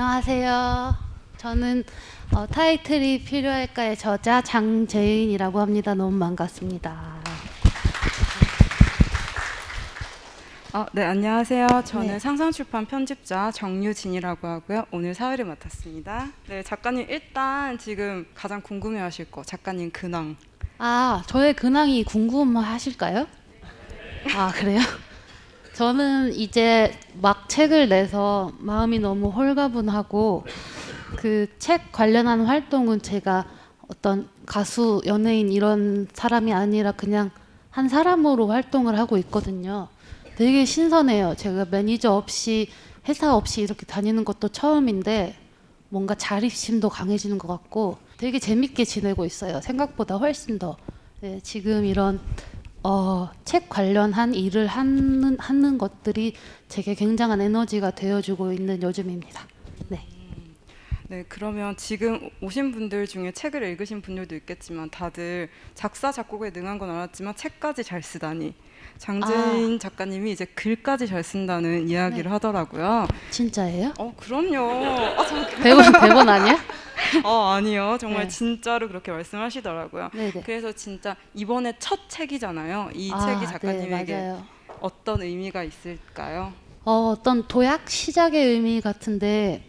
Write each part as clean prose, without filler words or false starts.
안녕하세요. 저는 타이틀이 필요할까의 저자 장재인이라고 합니다. 너무 반갑습니다. 네, 안녕하세요. 저는 네. 상상출판 편집자 정유진이라고 하고요. 오늘 사회를 맡았습니다. 네, 작가님 일단 지금 가장 궁금해하실 거 작가님 근황. 저의 근황이 궁금하실까요? 그래요? 저는 이제 막 책을 내서 마음이 너무 홀가분하고 그 책 관련한 활동은 제가 어떤 가수, 연예인 이런 사람이 아니라 그냥 한 사람으로 활동을 하고 있거든요. 되게 신선해요. 제가 매니저 없이 회사 없이 이렇게 다니는 것도 처음인데 뭔가 자립심도 강해지는 것 같고 되게 재밌게 지내고 있어요. 생각보다 훨씬 더. 네, 지금 이런 책 관련한 일을 하는 것들이 제게 굉장한 에너지가 되어주고 있는 요즘입니다. 네. 네, 그러면 지금 오신 분들 중에 책을 읽으신 분들도 있겠지만 다들 작사, 작곡에 능한 건 알았지만 책까지 잘 쓰다니. 장재인 작가님이 이제 글까지 잘 쓴다는 이야기를 네. 하더라고요. 진짜예요? 그럼요. 대본 아니야? 아니요. 정말 네. 진짜로 그렇게 말씀하시더라고요. 네네. 그래서 진짜 이번에 첫 책이잖아요. 이 책이 작가님에게 네, 맞아요. 어떤 의미가 있을까요? 어떤 도약 시작의 의미 같은데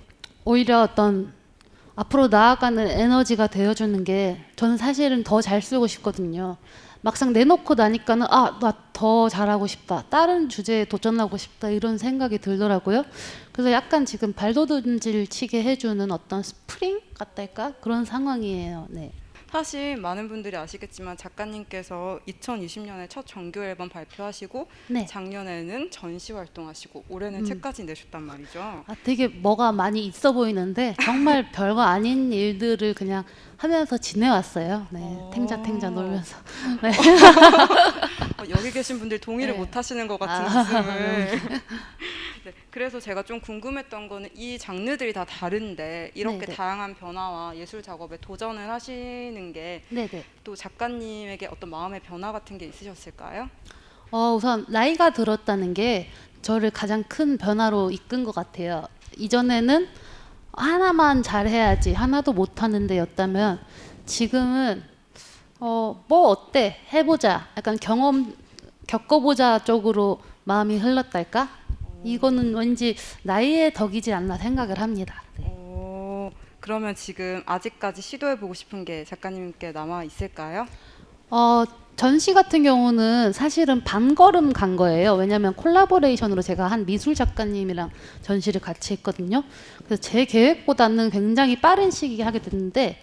오히려 어떤 앞으로 나아가는 에너지가 되어주는 게 저는 사실은 더 잘 쓰고 싶거든요. 막상 내놓고 나니까는 나 더 잘하고 싶다. 다른 주제에 도전하고 싶다. 이런 생각이 들더라고요. 그래서 약간 지금 발돋움질 치게 해주는 어떤 스프링 같달까? 그런 상황이에요. 네. 사실 많은 분들이 아시겠지만 작가님께서 2020년에 첫 정규 앨범 발표하시고 네. 작년에는 전시 활동하시고 올해는 책까지 내셨단 말이죠. 되게 뭐가 많이 있어 보이는데 정말 별거 아닌 일들을 그냥 하면서 지내왔어요. 네, 탱자 놀면서. 네. 여기 계신 분들 동의를 네. 못 하시는 것 같은 웃음을. 네, 그래서 제가 좀 궁금했던 거는 이 장르들이 다 다른데 이렇게 네네. 다양한 변화와 예술 작업에 도전을 하시는 게 네네. 또 작가님에게 어떤 마음의 변화 같은 게 있으셨을까요? 우선 나이가 들었다는 게 저를 가장 큰 변화로 이끈 것 같아요. 이전에는 하나만 잘해야지 하나도 못하는데 였다면 지금은 뭐 어때 해보자 약간 경험 겪어보자 쪽으로 마음이 흘렀달까? 이거는 왠지 나이의 덕이지 않나 생각을 합니다. 네. 그러면 지금 아직까지 시도해보고 싶은 게 작가님께 남아 있을까요? 전시 같은 경우는 사실은 반걸음 간 거예요. 왜냐하면 콜라보레이션으로 제가 한 미술 작가님이랑 전시를 같이 했거든요. 그래서 제 계획보다는 굉장히 빠른 시기에 하게 됐는데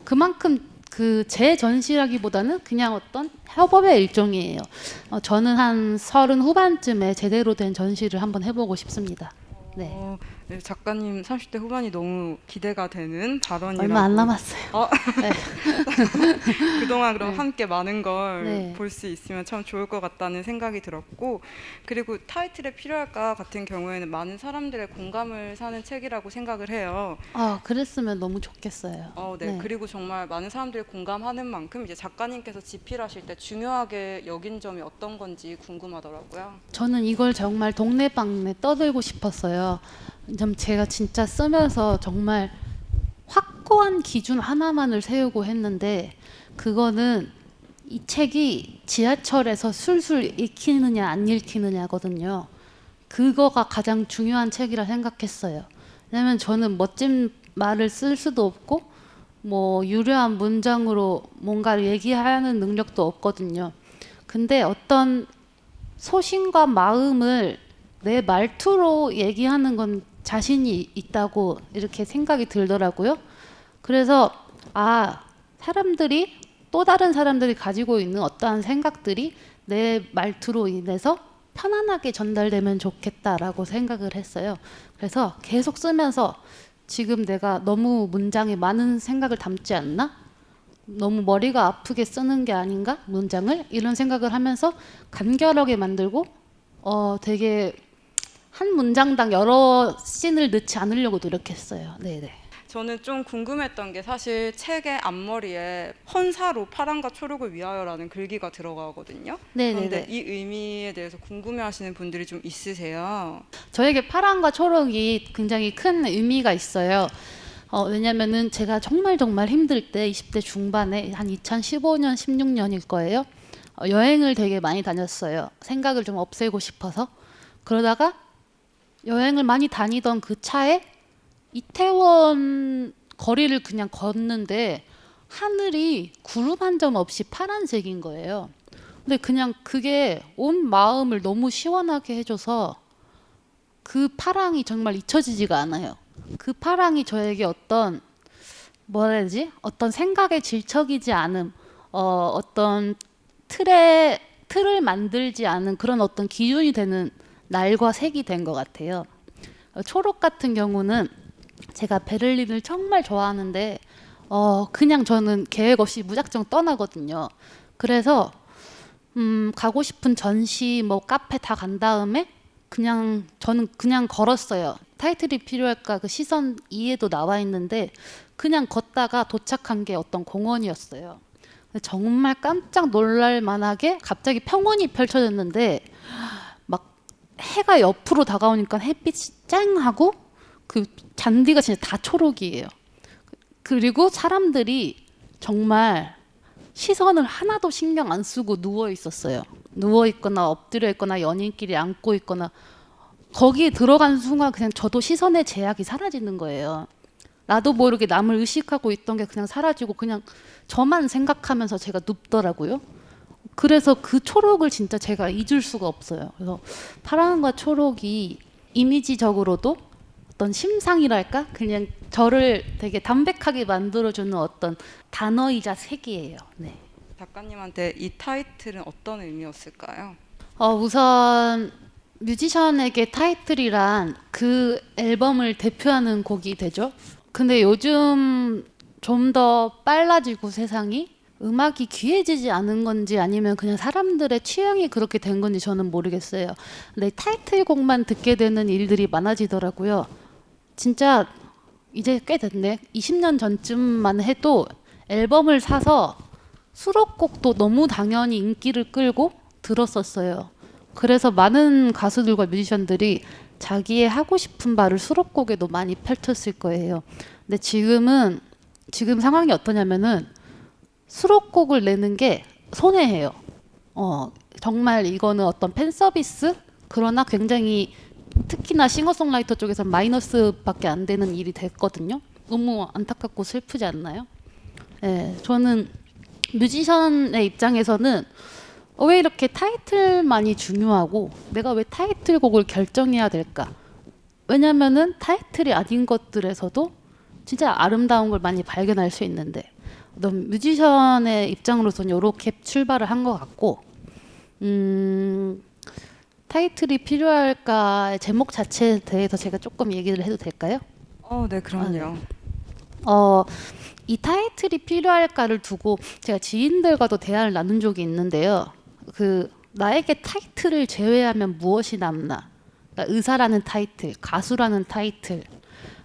그만큼 그 제 전시라기보다는 그냥 어떤 협업의 일종이에요. 저는 한 30 후반쯤에 제대로 된 전시를 한번 해보고 싶습니다. 네. 네, 작가님 30대 후반이 너무 기대가 되는 발언이라고. 얼마 안 남았어요. 네. 그동안 그럼 네. 함께 많은 걸 네. 볼 수 있으면 참 좋을 것 같다는 생각이 들었고, 그리고 타이틀에 필요할까 같은 경우에는 많은 사람들의 공감을 사는 책이라고 생각을 해요. 그랬으면 너무 좋겠어요. 네. 네. 그리고 정말 많은 사람들이 공감하는 만큼 이제 작가님께서 집필하실 때 중요하게 여긴 점이 어떤 건지 궁금하더라고요. 저는 이걸 정말 동네방네 떠들고 싶었어요. 좀 제가 진짜 쓰면서 정말 확고한 기준 하나만을 세우고 했는데 그거는 이 책이 지하철에서 술술 읽히느냐 안 읽히느냐거든요. 그거가 가장 중요한 책이라 생각했어요. 왜냐면 저는 멋진 말을 쓸 수도 없고 뭐 유려한 문장으로 뭔가를 얘기하는 능력도 없거든요. 근데 어떤 소신과 마음을 내 말투로 얘기하는 건 자신이 있다고 이렇게 생각이 들더라고요. 그래서 사람들이 또 다른 사람들이 가지고 있는 어떠한 생각들이 내 말투로 인해서 편안하게 전달되면 좋겠다라고 생각을 했어요. 그래서 계속 쓰면서 지금 내가 너무 문장에 많은 생각을 담지 않나? 너무 머리가 아프게 쓰는 게 아닌가? 문장을? 이런 생각을 하면서 간결하게 만들고 되게 한 문장당 여러 씬을 넣지 않으려고 노력했어요. 네네. 저는 좀 궁금했던 게 사실 책의 앞머리에 헌사로 파랑과 초록을 위하여라는 글귀가 들어가거든요. 그런데 네네네. 이 의미에 대해서 궁금해하시는 분들이 좀 있으세요. 저에게 파랑과 초록이 굉장히 큰 의미가 있어요. 왜냐면은 제가 정말 정말 힘들 때 20대 중반에 한 2015년, 16년일 거예요. 여행을 되게 많이 다녔어요. 생각을 좀 없애고 싶어서. 그러다가 여행을 많이 다니던 그 차에 이태원 거리를 그냥 걷는데 하늘이 구름 한 점 없이 파란색인 거예요. 근데 그냥 그게 온 마음을 너무 시원하게 해줘서 그 파랑이 정말 잊혀지지가 않아요. 그 파랑이 저에게 어떤 뭐라 해야 되지? 어떤 생각에 질척이지 않음, 어떤 틀을 만들지 않은 그런 어떤 기준이 되는 날과 색이 된 것 같아요. 초록 같은 경우는 제가 베를린을 정말 좋아하는데 그냥 저는 계획 없이 무작정 떠나거든요. 그래서 가고 싶은 전시 뭐 카페 다 간 다음에 그냥 저는 그냥 걸었어요. 타이틀이 필요할까 그 시선 2에도 나와 있는데 그냥 걷다가 도착한 게 어떤 공원이었어요. 정말 깜짝 놀랄 만하게 갑자기 평원이 펼쳐졌는데 막 해가 옆으로 다가오니까 햇빛이 쨍하고 그 잔디가 진짜 다 초록이에요. 그리고 사람들이 정말 시선을 하나도 신경 안 쓰고 누워 있었어요. 누워 있거나 엎드려 있거나 연인끼리 안고 있거나 거기에 들어간 순간 그냥 저도 시선의 제약이 사라지는 거예요. 나도 모르게 남을 의식하고 있던 게 그냥 사라지고 그냥 저만 생각하면서 제가 눕더라고요. 그래서 그 초록을 진짜 제가 잊을 수가 없어요. 그래서 파랑과 초록이 이미지적으로도 어떤 심상이랄까? 그냥 저를 되게 담백하게 만들어주는 어떤 단어이자 색이에요. 네. 작가님한테 이 타이틀은 어떤 의미였을까요? 우선 뮤지션에게 타이틀이란 그 앨범을 대표하는 곡이 되죠. 근데 요즘 좀 더 빨라지고 세상이 음악이 귀해지지 않은 건지 아니면 그냥 사람들의 취향이 그렇게 된 건지 저는 모르겠어요. 근데 타이틀곡만 듣게 되는 일들이 많아지더라고요. 진짜 이제 꽤 됐네. 20년 전쯤만 해도 앨범을 사서 수록곡도 너무 당연히 인기를 끌고 들었었어요. 그래서 많은 가수들과 뮤지션들이 자기의 하고 싶은 바를 수록곡에도 많이 펼쳤을 거예요. 근데 지금 상황이 어떠냐면은 수록곡을 내는 게 손해예요. 정말 이거는 어떤 팬 서비스? 그러나 굉장히 특히나 싱어송라이터 쪽에서 마이너스밖에 안 되는 일이 됐거든요. 너무 안타깝고 슬프지 않나요? 네, 저는 뮤지션의 입장에서는 왜 이렇게 타이틀만이 중요하고 내가 왜 타이틀곡을 결정해야 될까? 왜냐면은 타이틀이 아닌 것들에서도 진짜 아름다운 걸 많이 발견할 수 있는데 뮤지션의 입장으로서는 이렇게 출발을 한 것 같고 타이틀이 필요할까 제목 자체에 대해서 제가 조금 얘기를 해도 될까요? 네, 그럼요. 이 타이틀이 필요할까를 두고 제가 지인들과도 대화를 나눈 적이 있는데요. 나에게 타이틀을 제외하면 무엇이 남나? 그러니까 의사라는 타이틀, 가수라는 타이틀.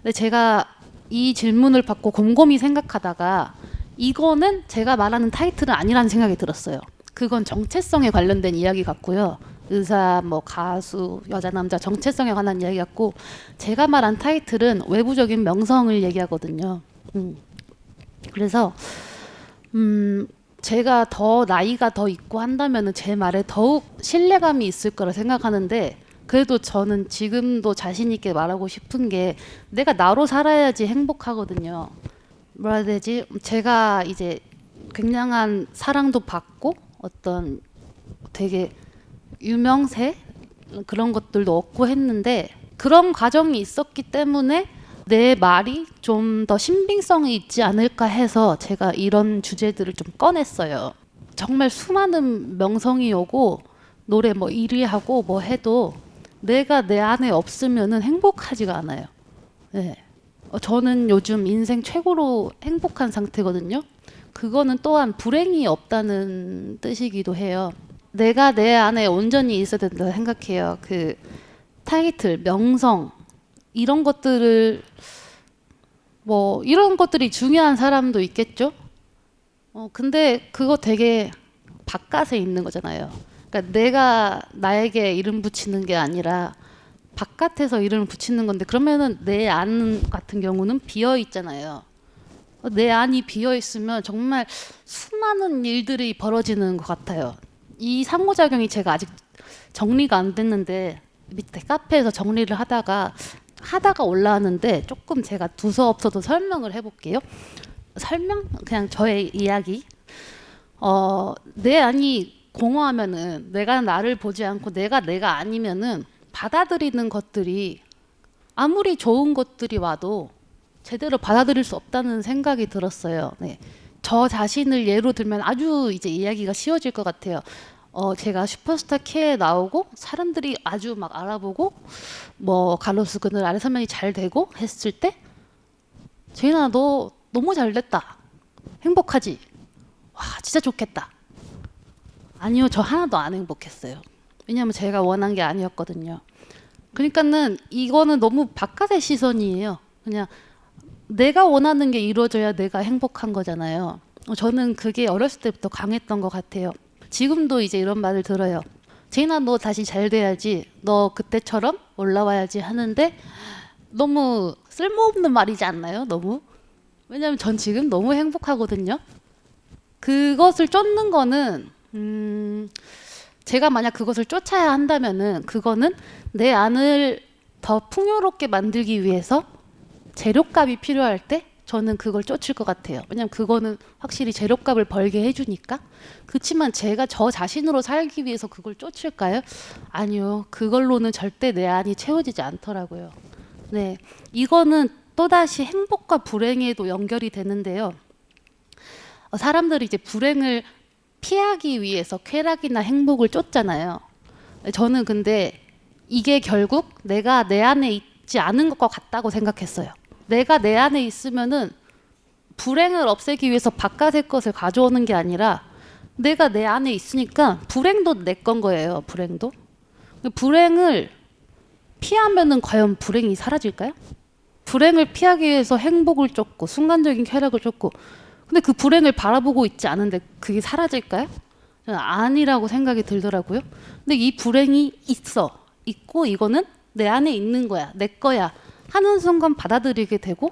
근데 제가 이 질문을 받고 곰곰이 생각하다가 이거는 제가 말하는 타이틀은 아니라는 생각이 들었어요. 그건 정체성에 관련된 이야기 같고요. 의사, 뭐 가수, 여자, 남자 정체성에 관한 이야기 같고 제가 말한 타이틀은 외부적인 명성을 얘기하거든요. 그래서 제가 더 나이가 더 있고 한다면은 제 말에 더욱 신뢰감이 있을 거라 생각하는데 그래도 저는 지금도 자신 있게 말하고 싶은 게 내가 나로 살아야지 행복하거든요. 뭐라 해야 되지? 제가 이제 굉장한 사랑도 받고 어떤 되게 유명세 그런 것들도 얻고 했는데 그런 과정이 있었기 때문에 내 말이 좀 더 신빙성이 있지 않을까 해서 제가 이런 주제들을 좀 꺼냈어요. 정말 수많은 명성이 오고 노래 뭐 1위 하고 뭐 해도 내가 내 안에 없으면은 행복하지가 않아요. 네. 저는 요즘 인생 최고로 행복한 상태거든요. 그거는 또한 불행이 없다는 뜻이기도 해요. 내가 내 안에 온전히 있어야 된다고 생각해요. 그 타이틀, 명성 이런 것들을 뭐 이런 것들이 중요한 사람도 있겠죠. 근데 그거 되게 바깥에 있는 거잖아요. 그러니까 내가 나에게 이름 붙이는 게 아니라 바깥에서 이름을 붙이는 건데, 그러면은 내 안 같은 경우는 비어 있잖아요. 내 안이 비어 있으면 정말 수많은 일들이 벌어지는 것 같아요. 이 상호작용이 제가 아직 정리가 안 됐는데, 밑에 카페에서 정리를 하다가 올라왔는데, 조금 제가 두서없어도 설명을 해볼게요. 그냥 저의 이야기. 내 안이 공허하면은, 내가 나를 보지 않고 내가 아니면은 받아들이는 것들이 아무리 좋은 것들이 와도 제대로 받아들일 수 없다는 생각이 들었어요. 네. 저 자신을 예로 들면 아주 이제 이야기가 쉬워질 것 같아요. 제가 슈퍼스타 K에 나오고 사람들이 아주 막 알아보고 뭐 갈로스 그늘 아래 설명이 잘 되고 했을 때, 제인아 너 너무 잘 됐다. 행복하지? 와 진짜 좋겠다. 아니요, 저 하나도 안 행복했어요. 왜냐하면 제가 원한 게 아니었거든요. 그러니까는 이거는 너무 바깥의 시선이에요. 그냥 내가 원하는 게 이루어져야 내가 행복한 거잖아요. 저는 그게 어렸을 때부터 강했던 것 같아요. 지금도 이제 이런 말을 들어요. 제인아 너 다시 잘 돼야지. 너 그때처럼 올라와야지 하는데, 너무 쓸모없는 말이지 않나요? 너무? 왜냐하면 전 지금 너무 행복하거든요. 그것을 쫓는 거는 제가 만약 그것을 쫓아야 한다면은, 그거는 내 안을 더 풍요롭게 만들기 위해서 재료값이 필요할 때 저는 그걸 쫓을 것 같아요. 왜냐면 그거는 확실히 재료값을 벌게 해주니까. 그렇지만 제가 저 자신으로 살기 위해서 그걸 쫓을까요? 아니요. 그걸로는 절대 내 안이 채워지지 않더라고요. 네, 이거는 또다시 행복과 불행에도 연결이 되는데요. 사람들이 이제 불행을 피하기 위해서 쾌락이나 행복을 쫓잖아요. 저는 근데 이게 결국 내가 내 안에 있지 않은 것과 같다고 생각했어요. 내가 내 안에 있으면은 불행을 없애기 위해서 바깥의 것을 가져오는 게 아니라, 내가 내 안에 있으니까 불행도 내 건 거예요. 불행을 피하면은 과연 불행이 사라질까요? 불행을 피하기 위해서 행복을 쫓고 순간적인 쾌락을 쫓고, 근데 그 불행을 바라보고 있지 않은데 그게 사라질까요? 저는 아니라고 생각이 들더라고요. 근데 이 불행이 있고 이거는 내 안에 있는 거야, 내 거야 하는 순간 받아들이게 되고,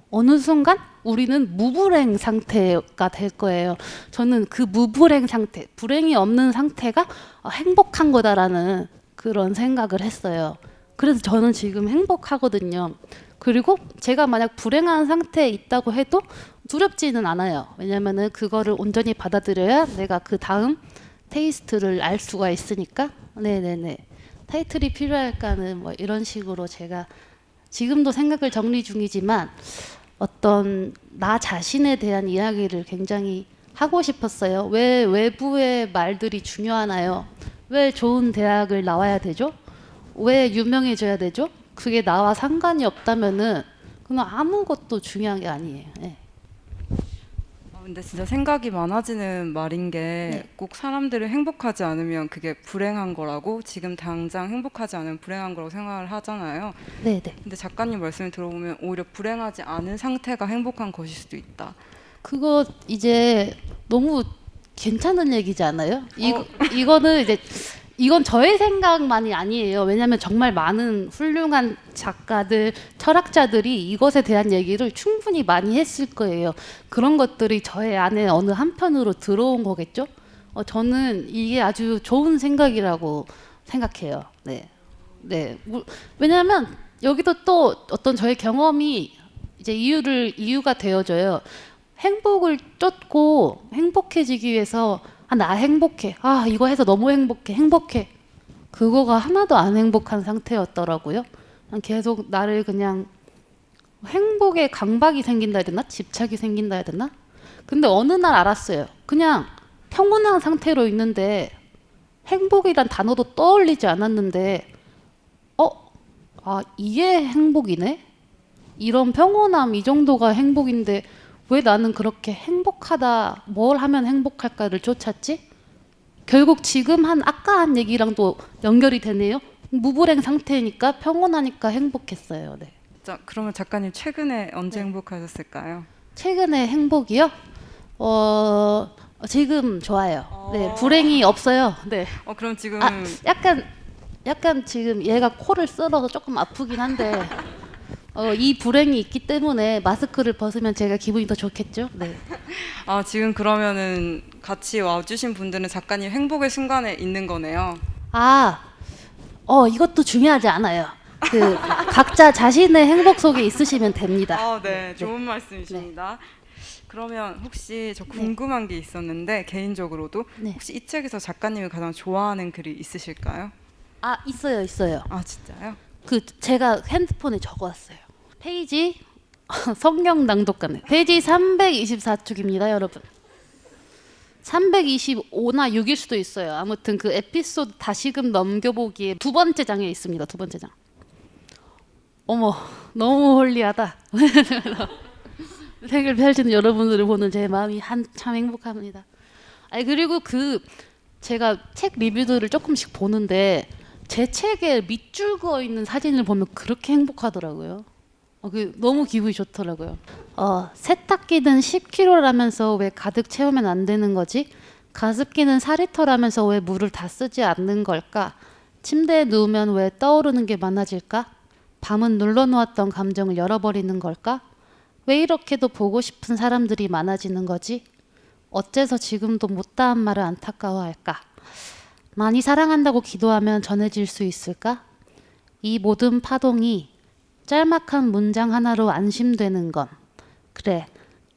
어느 순간 우리는 무불행 상태가 될 거예요. 저는 그 무불행 상태, 불행이 없는 상태가 행복한 거다라는 그런 생각을 했어요. 그래서 저는 지금 행복하거든요. 그리고 제가 만약 불행한 상태에 있다고 해도 두렵지는 않아요. 왜냐면은 그거를 온전히 받아들여야 내가 그 다음 테이스트를 알 수가 있으니까. 네네네. 타이틀이 필요할까는 뭐 이런 식으로 제가 지금도 생각을 정리 중이지만, 어떤 나 자신에 대한 이야기를 굉장히 하고 싶었어요. 왜 외부의 말들이 중요하나요? 왜 좋은 대학을 나와야 되죠? 왜 유명해져야 되죠? 그게 나와 상관이 없다면은 그건 아무것도 중요한 게 아니에요. 네. 근데 진짜 생각이 많아지는 말인 게, 꼭 사람들이 행복하지 않으면 그게 불행한 거라고, 지금 당장 행복하지 않으면 불행한 거라고 생각을 하잖아요. 네네. 근데 작가님 말씀을 들어보면 오히려 불행하지 않은 상태가 행복한 것일 수도 있다. 그거 이제 너무 괜찮은 얘기지 않아요? 이거는 이제 이건 저의 생각만이 아니에요. 왜냐하면 정말 많은 훌륭한 작가들, 철학자들이 이것에 대한 얘기를 충분히 많이 했을 거예요. 그런 것들이 저의 안에 어느 한편으로 들어온 거겠죠. 저는 이게 아주 좋은 생각이라고 생각해요. 네, 네. 왜냐하면 여기도 또 어떤 저의 경험이 이제 이유가 되어줘요. 행복을 쫓고 행복해지기 위해서 나 행복해. 이거 해서 너무 행복해. 그거가 하나도 안 행복한 상태였더라고요. 계속 나를 그냥 행복에 강박이 생긴다 해야 되나? 집착이 생긴다 해야 되나? 근데 어느 날 알았어요. 그냥 평온한 상태로 있는데, 행복이란 단어도 떠올리지 않았는데, 이게 행복이네? 이런 평온함, 이 정도가 행복인데 왜 나는 그렇게 행복하다, 뭘 하면 행복할까를 쫓았지? 결국 지금 아까 한 얘기랑 또 연결이 되네요. 무불행 상태니까 평온하니까 행복했어요. 네. 자, 그러면 작가님 최근에 언제 네. 행복하셨을까요? 최근에 행복이요? 지금 좋아요. 네, 불행이 없어요. 네. 그럼 지금 아, 약간 지금 얘가 코를 썰어서 조금 아프긴 한데 이 불행이 있기 때문에 마스크를 벗으면 제가 기분이 더 좋겠죠? 네. 지금 그러면은 같이 와주신 분들은 작가님 행복의 순간에 있는 거네요. 이것도 중요하지 않아요. 그 각자 자신의 행복 속에 있으시면 됩니다. 네, 좋은 말씀이십니다. 그러면 혹시 저 궁금한 게 있었는데 개인적으로도 네. 혹시 이 책에서 작가님이 가장 좋아하는 글이 있으실까요? 있어요. 진짜요? 제가 핸드폰에 적어왔어요. 페이지 성경 낭독가네. 페이지 324쪽입니다, 여러분. 325나 6일 수도 있어요. 아무튼 그 에피소드 다시금 넘겨보기에 두 번째 장에 있습니다. 두 번째 장. 어머, 너무 홀리하다. 책을 펼치는 여러분들을 보는 제 마음이 한참 행복합니다. 그리고 제가 책 리뷰들을 조금씩 보는데 제 책에 밑줄 그어 있는 사진을 보면 그렇게 행복하더라고요. 너무 기분이 좋더라고요. 세탁기는 10kg라면서 왜 가득 채우면 안 되는 거지? 가습기는 4리터라면서 왜 물을 다 쓰지 않는 걸까? 침대에 누우면 왜 떠오르는 게 많아질까? 밤은 눌러놓았던 감정을 열어버리는 걸까? 왜 이렇게도 보고 싶은 사람들이 많아지는 거지? 어째서 지금도 못다한 말을 안타까워할까? 많이 사랑한다고 기도하면 전해질 수 있을까? 이 모든 파동이 짤막한 문장 하나로 안심되는 건, 그래,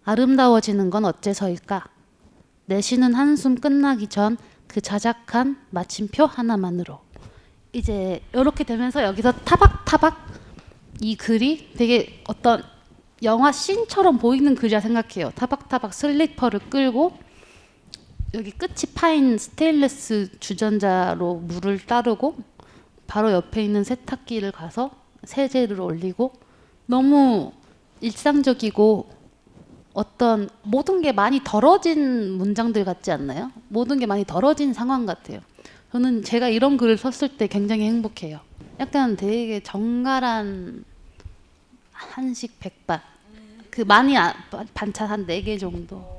아름다워지는 건 어째서일까? 내쉬는 한숨 끝나기 전 그 자작한 마침표 하나만으로. 이제 이렇게 되면서 여기서 타박타박 이 글이 되게 어떤 영화 씬처럼 보이는 글이라 생각해요. 타박타박 슬리퍼를 끌고 여기 끝이 파인 스테인리스 주전자로 물을 따르고 바로 옆에 있는 세탁기를 가서 세제를 올리고 너무 일상적이고 어떤 모든 게 많이 덜어진 문장들 같지 않나요? 모든 게 많이 덜어진 상황 같아요. 저는 제가 이런 글을 썼을 때 굉장히 행복해요. 약간 되게 정갈한 한식 백반. 많이 반찬 한 4개 정도.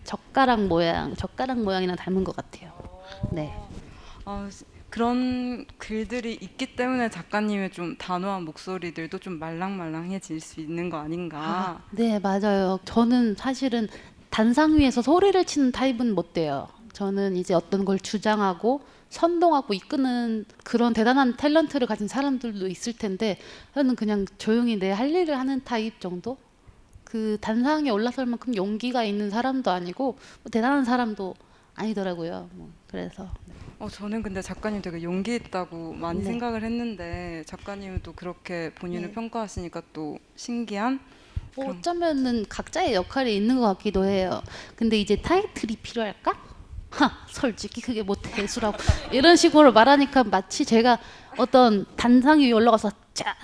젓가락 모양이랑 닮은 것 같아요. 네. 그런 글들이 있기 때문에 작가님의 좀 단호한 목소리들도 좀 말랑말랑해질 수 있는 거 아닌가. 네, 맞아요. 저는 사실은 단상 위에서 소리를 치는 타입은 못 돼요. 저는 이제 어떤 걸 주장하고 선동하고 이끄는 그런 대단한 탤런트를 가진 사람들도 있을 텐데 저는 그냥 조용히 내 할 일을 하는 타입 정도? 그 단상에 올라설 만큼 용기가 있는 사람도 아니고 대단한 사람도 아니더라고요. 그래서 저는 근데 작가님 되게 용기 있다고 많이 네. 생각을 했는데 작가님은 또 그렇게 본인을 네. 평가하시니까 또 신기한. 어쩌면은 각자의 역할이 있는 것 같기도 해요. 근데 이제 타이틀이 필요할까? 솔직히 그게 뭐 대수라고 이런 식으로 말하니까 마치 제가 어떤 단상 위에 올라가서 자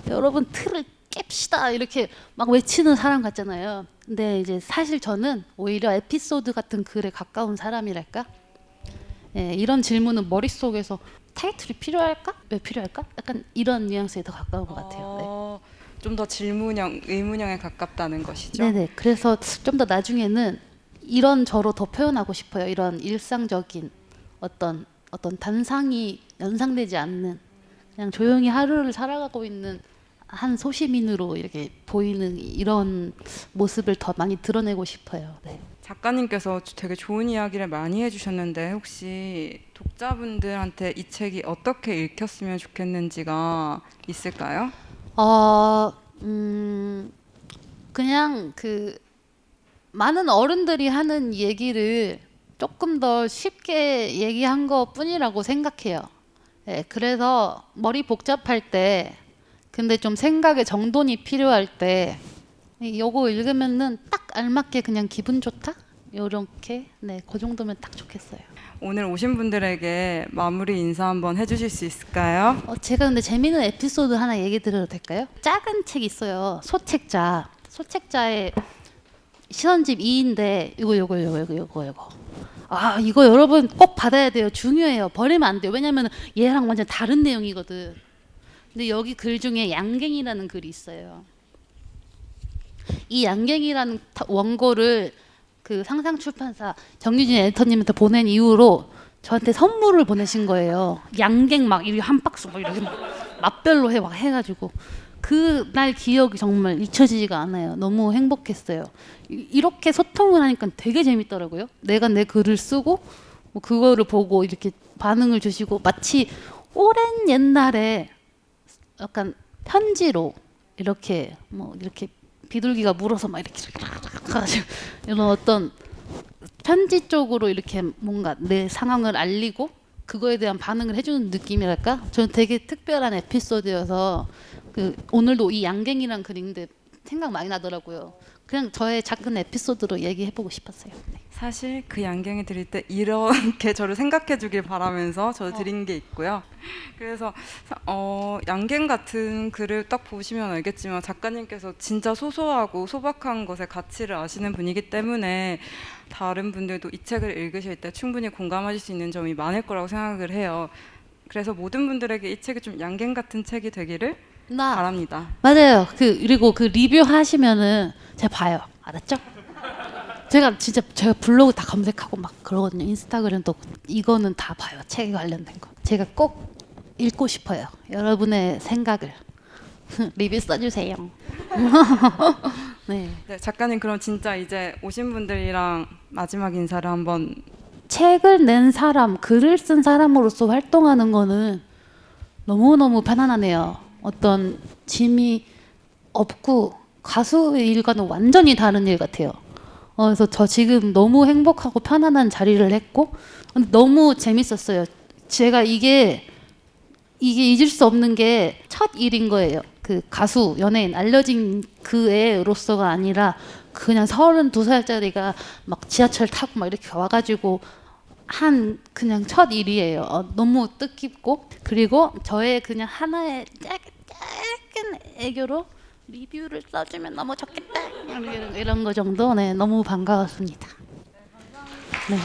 여러분 틀을 깹시다 이렇게 막 외치는 사람 같잖아요. 근데 이제 사실 저는 오히려 에피소드 같은 글에 가까운 사람이랄까? 이런 질문은 머릿속에서 타이틀이 필요할까? 왜 필요할까? 약간 이런 뉘앙스에 더 가까운 것 같아요. 좀 더 질문형, 의문형에 가깝다는 것이죠. 네네. 그래서 좀 더 나중에는 이런 저로 더 표현하고 싶어요. 이런 일상적인 어떤 단상이 연상되지 않는 그냥 조용히 하루를 살아가고 있는 한 소시민으로 이렇게 보이는 이런 모습을 더 많이 드러내고 싶어요. 네. 작가님께서 되게 좋은 이야기를 많이 해주셨는데 혹시 독자분들한테 이 책이 어떻게 읽혔으면 좋겠는지가 있을까요? 그냥 많은 어른들이 하는 얘기를 조금 더 쉽게 얘기한 것 뿐이라고 생각해요. 그래서 머리 복잡할 때 근데 좀 생각의 정돈이 필요할 때 요거 읽으면은 딱 알맞게 그냥 기분 좋다? 요렇게 그 정도면 딱 좋겠어요. 오늘 오신 분들에게 마무리 인사 한번 해주실 수 있을까요? 제가 근데 재미있는 에피소드 하나 얘기 드려도 될까요? 작은 책 있어요. 소책자의 시선집 2인데 이거 이거 여러분 꼭 받아야 돼요. 중요해요. 버리면 안 돼요. 왜냐면 얘랑 완전 다른 내용이거든. 근데 여기 글 중에 양갱이라는 글이 있어요. 이 양갱이라는 원고를 그 상상출판사 정유진 에디터님한테 보낸 이후로 저한테 선물을 보내신 거예요. 양갱 막 이렇게 한 박스 막 이렇게 막 맛별로 막 해가지고 그날 기억이 정말 잊혀지지가 않아요. 너무 행복했어요. 이렇게 소통을 하니까 되게 재밌더라고요. 내가 내 글을 쓰고 뭐 그거를 보고 이렇게 반응을 주시고 마치 오랜 옛날에 약간 편지로 이렇게 뭐 이렇게 비둘기가 물어서 막 이렇게 가지고 이런 어떤 편지 쪽으로 이렇게 뭔가 내 상황을 알리고 그거에 대한 반응을 해주는 느낌이랄까? 저는 되게 특별한 에피소드여서 그 오늘도 이 양갱이란 글인데 생각 많이 나더라고요. 그냥 저의 작은 에피소드로 얘기해보고 싶었어요. 네. 사실 그 양갱이 드릴 때 이렇게 저를 생각해 주길 바라면서 저 드린 게 있고요. 그래서 양갱 같은 글을 딱 보시면 알겠지만 작가님께서 진짜 소소하고 소박한 것의 가치를 아시는 분이기 때문에 다른 분들도 이 책을 읽으실 때 충분히 공감하실 수 있는 점이 많을 거라고 생각을 해요. 그래서 모든 분들에게 이 책이 좀 양갱 같은 책이 되기를 바랍니다. 맞아요. 그리고 그 리뷰 하시면은 제가 봐요. 알았죠? 제가 블로그 다 검색하고 막 그러거든요. 인스타그램도 이거는 다 봐요. 책에 관련된 거. 제가 꼭 읽고 싶어요. 여러분의 생각을 리뷰 써주세요. 네. 네, 작가님 그럼 진짜 이제 오신 분들이랑 마지막 인사를 한번. 책을 낸 사람, 글을 쓴 사람으로서 활동하는 거는 너무너무 편안하네요. 어떤 짐이 없고 가수의 일과는 완전히 다른 일 같아요. 그래서 저 지금 너무 행복하고 편안한 자리를 했고 너무 재밌었어요. 제가 이게 잊을 수 없는 게 첫 일인 거예요. 그 가수, 연예인, 알려진 그 애로서가 아니라 그냥 32살짜리가 막 지하철 타고 막 이렇게 와가지고 한 그냥 첫 일이에요. 너무 뜻깊고 그리고 저의 그냥 하나의 작은 애교로 리뷰를 써주면 너무 좋겠다 이런 거 정도 네 너무 반가웠습니다. 네.